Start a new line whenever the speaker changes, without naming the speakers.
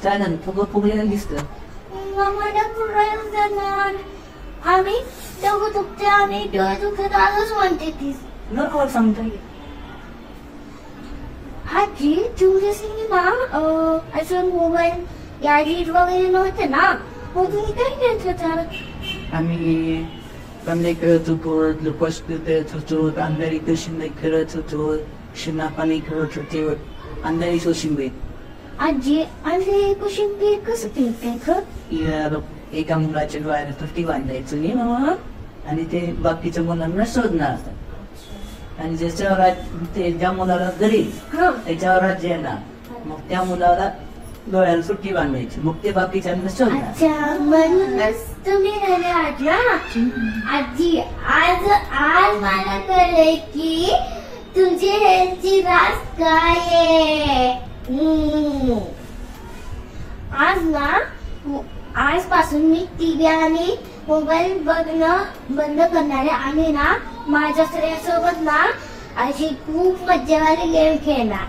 काय झालं फुगलेलं दिसतं.
मला पुरायला जाणार आम्ही तेव्हा दुखते आणि डोळे दुखत आजच म्हणते तीस
नको सांगता
आजी तुमच्याशी ना असं मोबाईल या रील वगैरे नव्हते ना मग तुम्ही काय करत होता.
आम्ही कंदे खेळत होतो, लपसते खेळत होतो, अंधारी कशिंबे खेळत होतो, शिना पाणी खेळत होते, अंधारी कोशिंबे.
आजी आणि कोशिंबीर कसं पिळते
एका मुलाच्या डोळ्याला पट्टी बांधायचं आणि ते बाकीच्या मुलांना शोधणार असतात आणि ज्या मुलाला धरील त्याच्यावर राज्य येणार मग त्या मुलाला डोळ्याला सुट्टी बांधायची मग ते बाकीच्यांना शोधणार.
अच्छा म्हणूनच तुम्ही राहिले आजी. आजी आज आज मला कळले की तुमची हेल्थची रास काय आहे. आज ना आजपासून मी टीव्ही आणि मोबाईल बघणं बंद करणार आहे आणि ना माझ्या श्रेयासोबत ना अशी खूप मज्जावाली गेम खेळणार.